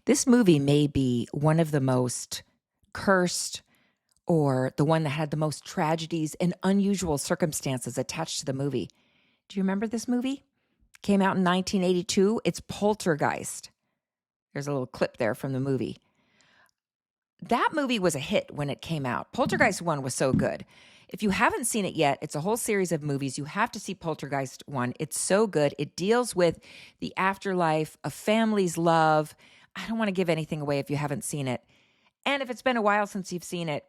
This movie may be one of the most cursed or the one that had the most tragedies and unusual circumstances attached to the movie. Do you remember this movie? Came out in 1982. It's Poltergeist. There's a little clip there from the movie. That movie was a hit when it came out. Poltergeist 1 was so good. If you haven't seen it yet, it's a whole series of movies. You have to see Poltergeist 1. It's so good. It deals with the afterlife, a family's love. I don't want to give anything away if you haven't seen it. And if it's been a while since you've seen it,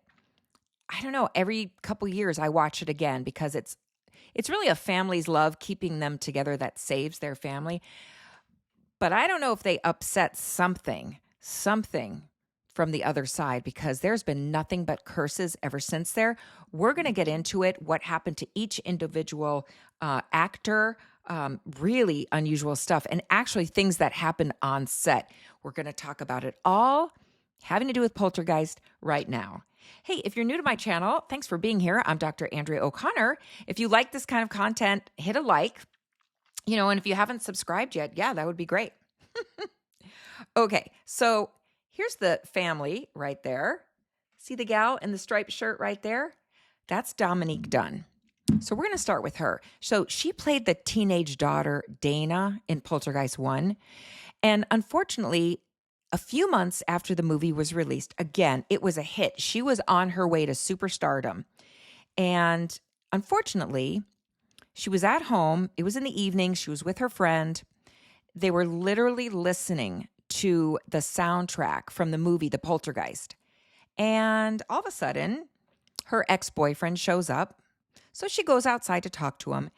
I don't know, every couple years I watch it again because it's really a family's love keeping them together that saves their family. But I don't know if they upset something from the other side because there's been nothing but curses ever since there. We're going to get into it, what happened to each individual actor, really unusual stuff, and actually things that happened on set. We're going to talk about it all having to do with Poltergeist right now. Hey, if you're new to my channel, thanks for being here. I'm Dr. Andrea O'Connor. If you like this kind of content, hit a like, and if you haven't subscribed yet, yeah, that would be great. Okay, so here's the family right there. See the gal in the striped shirt right there? That's Dominique Dunn. So we're going to start with her. So she played the teenage daughter, Dana, in Poltergeist 1. And unfortunately, a few months after the movie was released, again, it was a hit. She was on her way to superstardom. And unfortunately, she was at home. It was in the evening. She was with her friend. They were literally listening to the soundtrack from the movie, The Poltergeist. And all of a sudden, her ex-boyfriend shows up. So she goes outside to talk to him.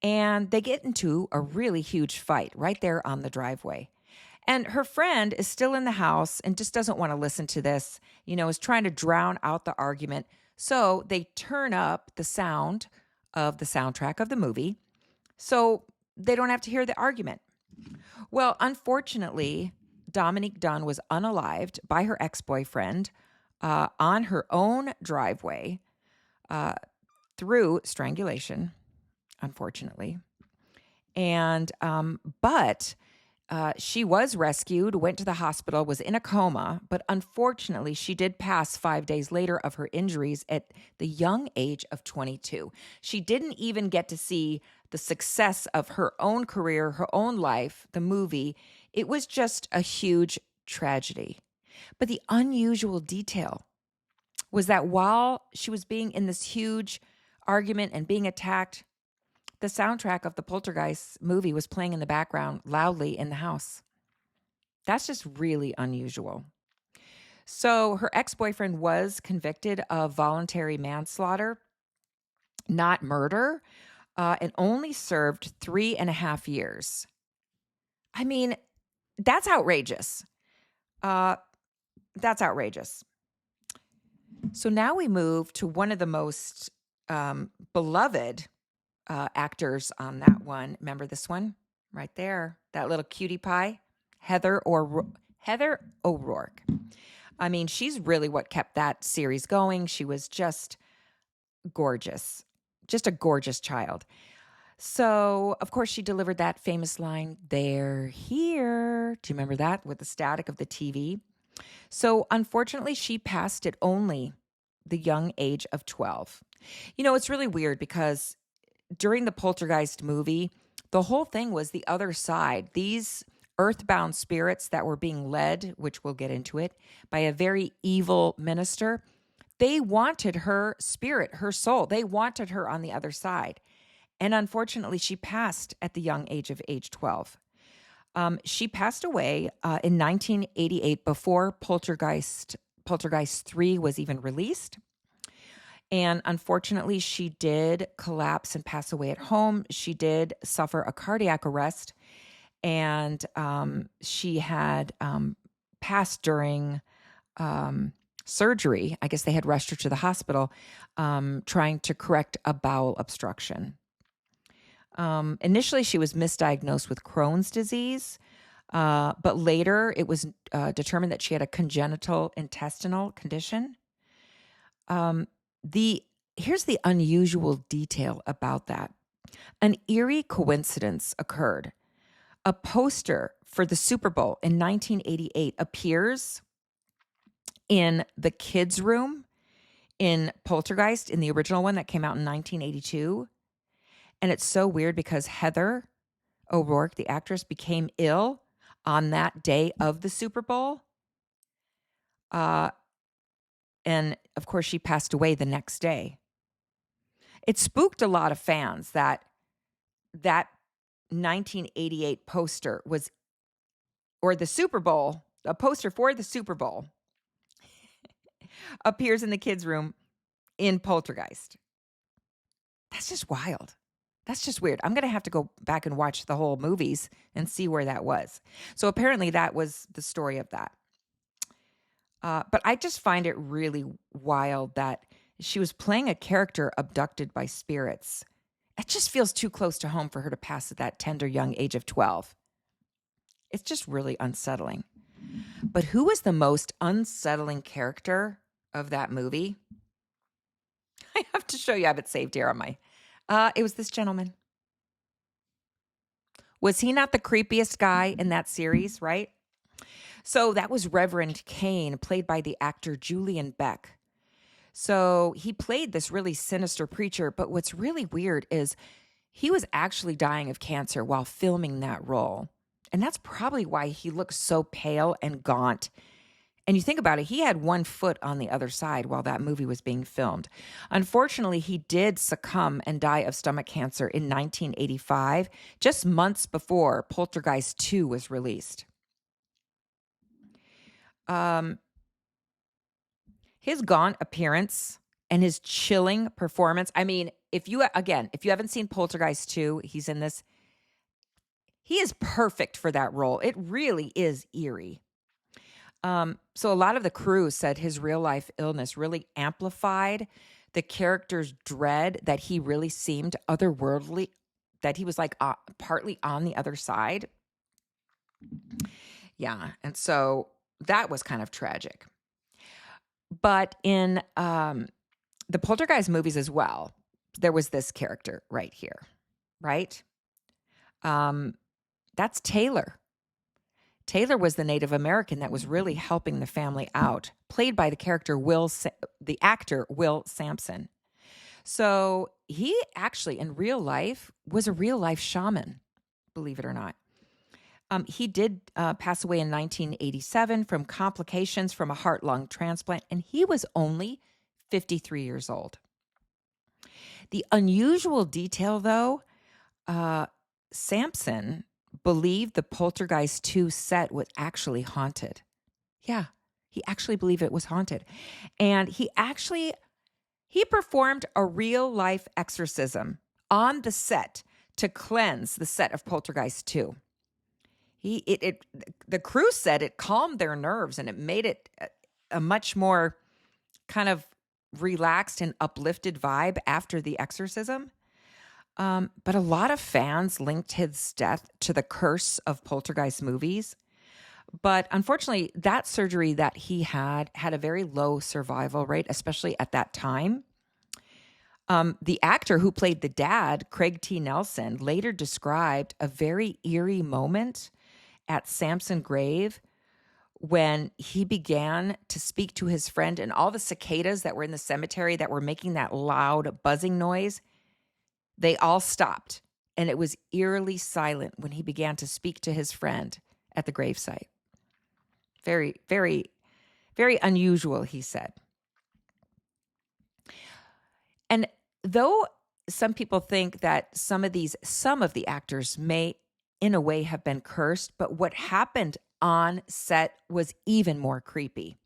And they get into a really huge fight right there on the driveway. And her friend is still in the house and just doesn't want to listen to this, is trying to drown out the argument. So they turn up the sound of the soundtrack of the movie so they don't have to hear the argument. Well, unfortunately, Dominique Dunn was unalived by her ex-boyfriend on her own driveway through strangulation, unfortunately. And but she was rescued, went to the hospital, was in a coma, but unfortunately, she did pass 5 days later of her injuries at the young age of 22. She didn't even get to see the success of her own career, her own life, the movie. It was just a huge tragedy. But the unusual detail was that while she was being in this huge argument and being attacked, the soundtrack of the Poltergeist movie was playing in the background loudly in the house. That's just really unusual. So her ex-boyfriend was convicted of voluntary manslaughter, not murder, and only served 3.5 years. I mean, that's outrageous. That's outrageous. So now we move to one of the most beloved actors on that one. Remember this one right there? That little cutie pie, Heather O'Rourke. I mean, she's really what kept that series going. She was just gorgeous, just a gorgeous child. So, of course, she delivered that famous line, "They're here." Do you remember that with the static of the TV? So, unfortunately, she passed at only the young age of 12. It's really weird because during the Poltergeist movie, the whole thing was the other side. These earthbound spirits that were being led, which we'll get into it, by a very evil minister, they wanted her spirit, her soul. They wanted her on the other side. And unfortunately, she passed at the young age of age 12. She passed away in 1988 before Poltergeist 3 was even released. And unfortunately, she did collapse and pass away at home. She did suffer a cardiac arrest, and she had passed during surgery. I guess they had rushed her to the hospital trying to correct a bowel obstruction. Initially, she was misdiagnosed with Crohn's disease, but later it was determined that she had a congenital intestinal condition. Here's the unusual detail about that. An eerie coincidence occurred. A poster for the Super Bowl in 1988 appears in the kids' room in Poltergeist, in the original one that came out in 1982. And it's so weird because Heather O'Rourke, the actress, became ill on that day of the Super Bowl. And of course, she passed away the next day. It spooked a lot of fans that 1988 poster was, or the Super Bowl, a poster for the Super Bowl appears in the kids' room in Poltergeist. That's just wild. That's just weird. I'm going to have to go back and watch the whole movies and see where that was. So apparently that was the story of that. But I just find it really wild that she was playing a character abducted by spirits. It just feels too close to home for her to pass at that tender young age of 12. It's just really unsettling. But who was the most unsettling character of that movie? I have to show you. I have it saved here on my... it was this gentleman. Was he not the creepiest guy in that series, right? So that was Reverend Cain, played by the actor Julian Beck. So he played this really sinister preacher, but what's really weird is he was actually dying of cancer while filming that role. And that's probably why he looked so pale and gaunt. And you think about it, he had one foot on the other side while that movie was being filmed. Unfortunately, he did succumb and die of stomach cancer in 1985, just months before Poltergeist 2 was released. His gaunt appearance and his chilling performance. I mean, if you haven't seen Poltergeist 2, he's in this. He is perfect for that role. It really is eerie. So a lot of the crew said his real life illness really amplified the character's dread, that he really seemed otherworldly, that he was like partly on the other side. Yeah. And so that was kind of tragic. But in the Poltergeist movies as well, there was this character right here, right? That's Taylor. Taylor was the Native American that was really helping the family out, played by the actor Will Samson. So he actually, in real life, was a real life shaman, believe it or not. He did pass away in 1987 from complications from a heart-lung transplant, and he was only 53 years old. The unusual detail, though, Samson believed the Poltergeist 2 set was actually haunted. Yeah, he actually believed it was haunted. And he performed a real-life exorcism on the set to cleanse the set of Poltergeist 2. The crew said it calmed their nerves and it made it a much more kind of relaxed and uplifted vibe after the exorcism. But a lot of fans linked his death to the curse of Poltergeist movies. But unfortunately, that surgery that he had a very low survival rate, especially at that time. The actor who played the dad, Craig T. Nelson, later described a very eerie moment at Samson grave when he began to speak to his friend, and all the cicadas that were in the cemetery that were making that loud buzzing noise, they all stopped. And it was eerily silent when he began to speak to his friend at the gravesite. Very, very, very unusual, he said. And though some people think that some of the actors may, in a way, have been cursed, but what happened on set was even more creepy.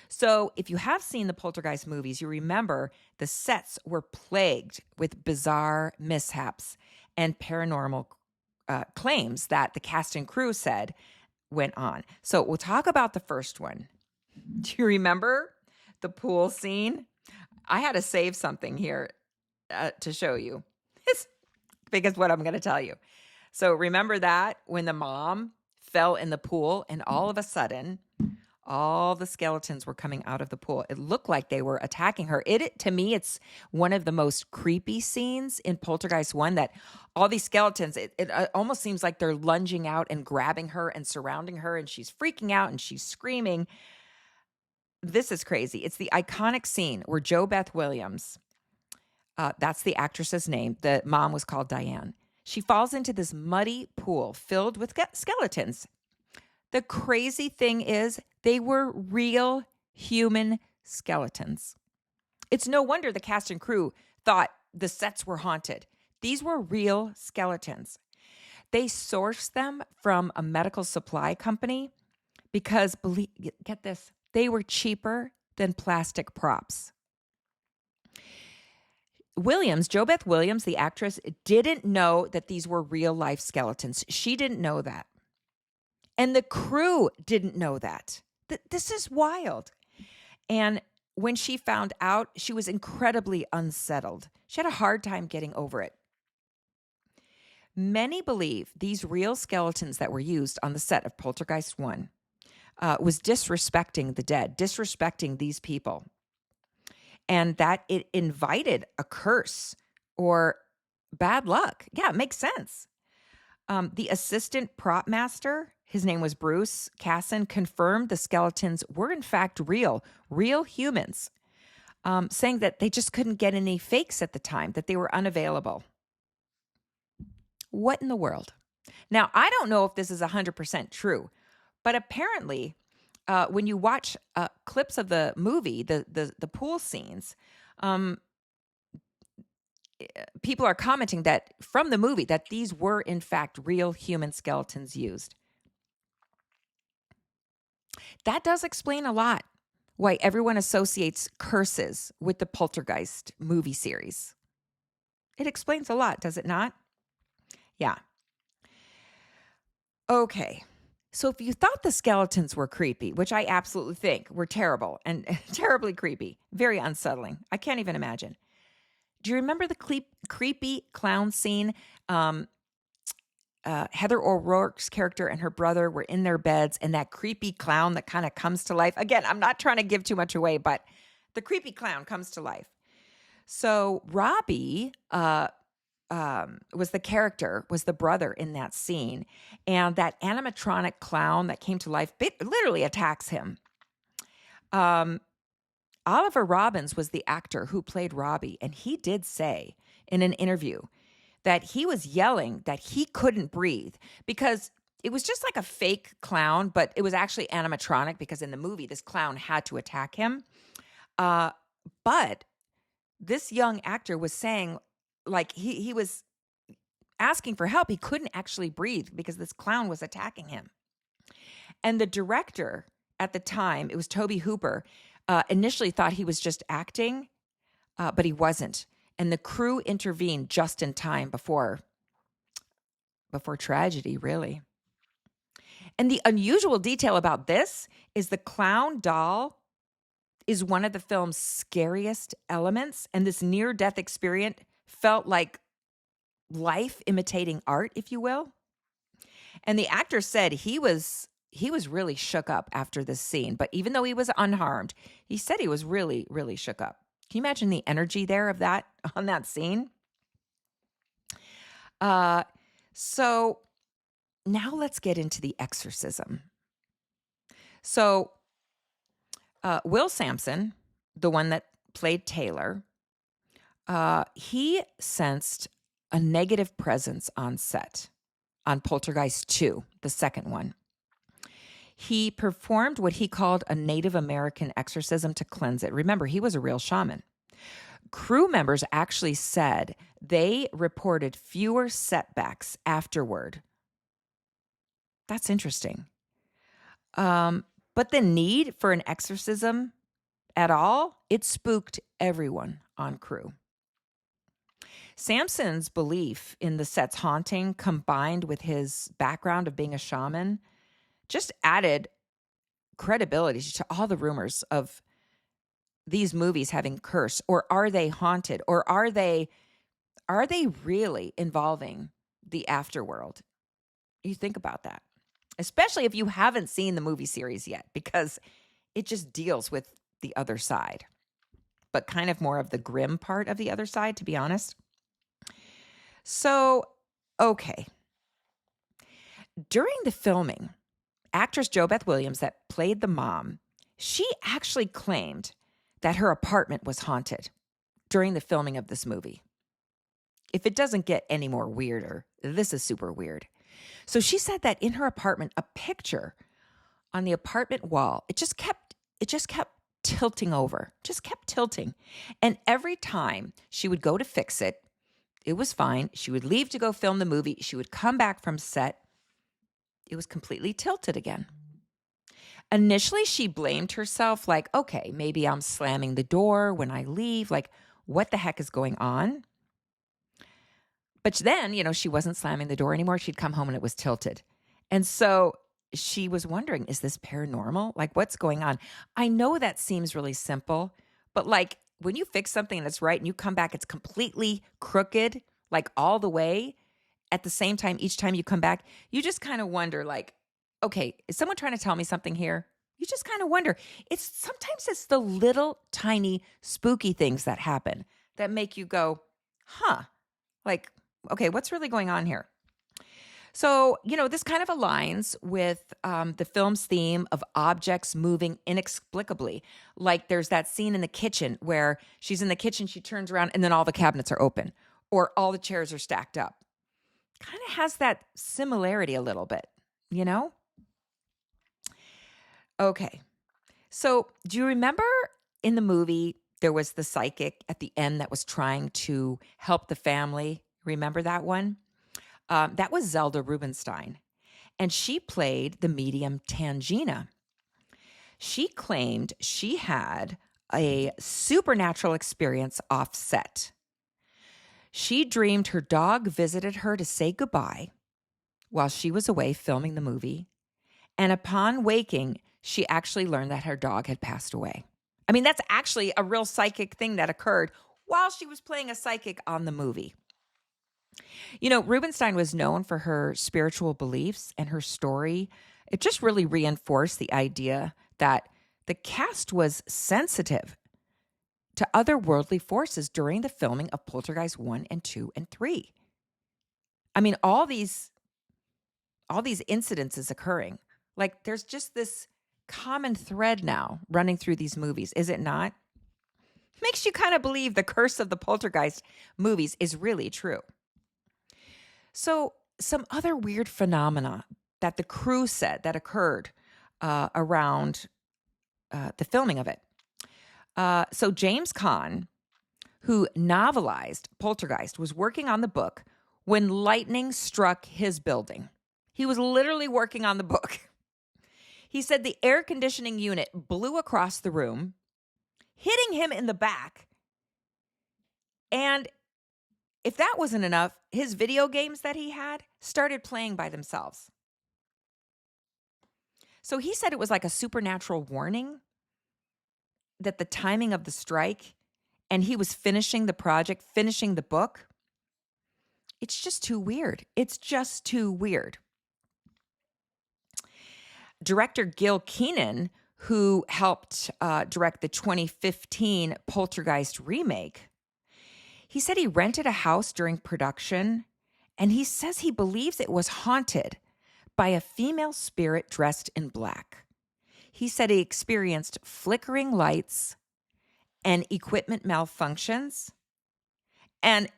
So if you have seen the Poltergeist movies, you remember the sets were plagued with bizarre mishaps and paranormal claims that the cast and crew said went on. So we'll talk about the first one. Do you remember the pool scene? I had to save something here to show you. It's because what I'm going to tell you. So remember that when the mom fell in the pool and all of a sudden All the skeletons were coming out of the pool. It looked like they were attacking her. To me, it's one of the most creepy scenes in Poltergeist 1, that all these skeletons, it almost seems like they're lunging out and grabbing her and surrounding her, and she's freaking out and she's screaming. This is crazy. It's the iconic scene where Jo Beth Williams, that's the actress's name, the mom was called Diane. She falls into this muddy pool filled with skeletons. The crazy thing is, they were real human skeletons. It's no wonder the cast and crew thought the sets were haunted. These were real skeletons. They sourced them from a medical supply company because, get this, they were cheaper than plastic props. Jo Beth Williams, the actress, didn't know that these were real life skeletons. She didn't know that. And the crew didn't know that. This is wild. And when she found out, she was incredibly unsettled. She had a hard time getting over it. Many believe these real skeletons that were used on the set of Poltergeist 1 was disrespecting the dead, disrespecting these people. And that it invited a curse or bad luck. Yeah, it makes sense. The assistant prop master, his name was Bruce Casson, confirmed the skeletons were in fact real humans, saying that they just couldn't get any fakes at the time, that they were unavailable. What in the world? Now, I don't know if this is 100% true, but apparently when you watch clips of the movie, the pool scenes, people are commenting that from the movie that these were in fact real human skeletons used. That does explain a lot why everyone associates curses with the Poltergeist movie series. It explains a lot, does it not? Yeah. Okay. So if you thought the skeletons were creepy, which I absolutely think were terrible and terribly creepy, very unsettling. I can't even imagine. Do you remember the creepy clown scene? Heather O'Rourke's character and her brother were in their beds, and that creepy clown that kind of comes to life. Again, I'm not trying to give too much away, but the creepy clown comes to life. So Robbie was the brother in that scene, and that animatronic clown that came to life literally attacks him. Oliver Robbins was the actor who played Robbie, and he did say in an interview that he was yelling that he couldn't breathe because it was just like a fake clown, but it was actually animatronic because in the movie, this clown had to attack him. But this young actor was saying, like, he was asking for help. He couldn't actually breathe because this clown was attacking him. And the director at the time, it was Tobe Hooper, initially thought he was just acting, but he wasn't. And the crew intervened just in time before tragedy, really. And the unusual detail about this is the clown doll is one of the film's scariest elements. And this near-death experience felt like life imitating art, if you will. And the actor said he was really shook up after this scene. But even though he was unharmed, he said he was really, really shook up. Can you imagine the energy there of that on that scene? So now let's get into the exorcism. So Will Samson, the one that played Taylor, he sensed a negative presence on set on Poltergeist 2, the second one. He performed what he called a Native American exorcism to cleanse it. Remember, he was a real shaman. Crew members actually said they reported fewer setbacks afterward. That's interesting. But the need for an exorcism at all, it spooked everyone on crew. Samson's belief in the set's haunting, combined with his background of being a shaman, just added credibility to all the rumors of these movies having curse, or are they haunted, or are they really involving the afterworld? You think about that. especially if you haven't seen the movie series yet, because it just deals with the other side, but kind of more of the grim part of the other side, to be honest. So, okay. During the filming, actress JoBeth Williams, that played the mom, she actually claimed that her apartment was haunted during the filming of this movie. If it doesn't get any more weirder, this is super weird. So she said that in her apartment, a picture on the apartment wall, it just kept tilting over, just kept tilting. And every time she would go to fix it, it was fine. She would leave to go film the movie. She would come back from set. It was completely tilted again. Initially, she blamed herself, like, okay, maybe I'm slamming the door when I leave. Like, what the heck is going on? But then, she wasn't slamming the door anymore. She'd come home and it was tilted. And so she was wondering, is this paranormal? Like, what's going on? I know that seems really simple, but like when you fix something and it's right and you come back, it's completely crooked, like all the way at the same time, each time you come back, you just kind of wonder, like, okay, is someone trying to tell me something here? You just kind of wonder. Sometimes it's the little tiny spooky things that happen that make you go, huh, like, okay, what's really going on here? So, this kind of aligns with the film's theme of objects moving inexplicably. Like there's that scene in the kitchen where she's in the kitchen, she turns around and then all the cabinets are open or all the chairs are stacked up. Kind of has that similarity a little bit, Okay. So do you remember in the movie, there was the psychic at the end that was trying to help the family? Remember that one? That was Zelda Rubenstein. And she played the medium Tangina. She claimed she had a supernatural experience off set. She dreamed her dog visited her to say goodbye while she was away filming the movie. And upon waking, she actually learned that her dog had passed away. I mean, that's actually a real psychic thing that occurred while she was playing a psychic on the movie. Rubenstein was known for her spiritual beliefs, and her story, it just really reinforced the idea that the cast was sensitive to otherworldly forces during the filming of Poltergeist 1 and 2 and 3. I mean, all these incidences occurring. Like there's just this common thread now running through these movies, is it not? Makes you kind of believe the curse of the Poltergeist movies is really true. So some other weird phenomena that the crew said that occurred around the filming of it. So James Caan, who novelized Poltergeist, was working on the book when lightning struck his building. He was literally working on the book. He said the air conditioning unit blew across the room, hitting him in the back. And if that wasn't enough, his video games that he had started playing by themselves. So he said it was like a supernatural warning that the timing of the strike, and he was finishing the project, finishing the book. It's just too weird. It's just too weird. Director Gil Keenan, who helped direct the 2015 Poltergeist remake, he said he rented a house during production, and he says he believes it was haunted by a female spirit dressed in black. He said he experienced flickering lights and equipment malfunctions. And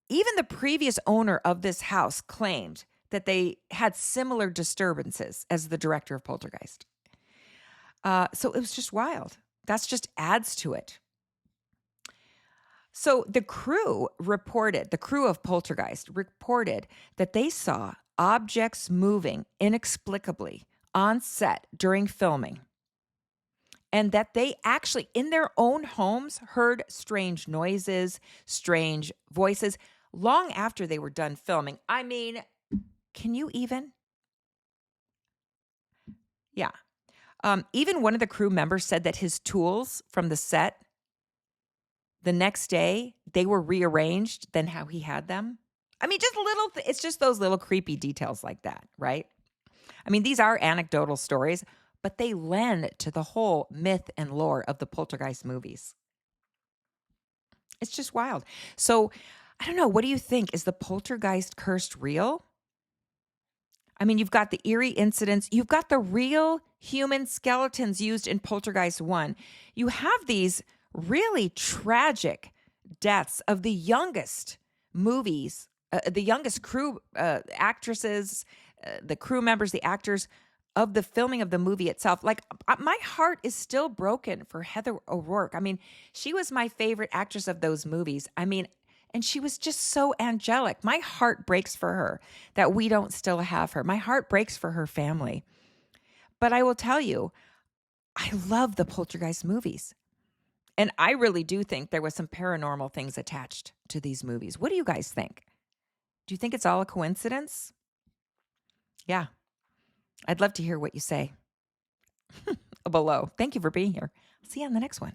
even the previous owner of this house claimed that they had similar disturbances as the director of Poltergeist. So it was just wild. That's just adds to it. So the crew of Poltergeist reported that they saw objects moving inexplicably on set during filming, and that they actually, in their own homes, heard strange noises, strange voices long after they were done filming. I mean, can you even? Yeah. Even one of the crew members said that his tools from the set, the next day, they were rearranged than how he had them. I mean, just it's just those little creepy details like that, right? I mean, these are anecdotal stories, but they lend to the whole myth and lore of the Poltergeist movies. It's just wild. So, I don't know. What do you think? Is the Poltergeist cursed real? I mean, you've got the eerie incidents. You've got the real human skeletons used in Poltergeist 1. You have these really tragic deaths of the youngest movies, the youngest crew actresses, the crew members, the actors of the filming of the movie itself. Like, my heart is still broken for Heather O'Rourke. I mean, she was my favorite actress of those movies. I mean, and she was just so angelic. My heart breaks for her that we don't still have her. My heart breaks for her family. But I will tell you, I love the Poltergeist movies. And I really do think there was some paranormal things attached to these movies. What do you guys think? Do you think it's all a coincidence? Yeah. I'd love to hear what you say below. Thank you for being here. See you on the next one.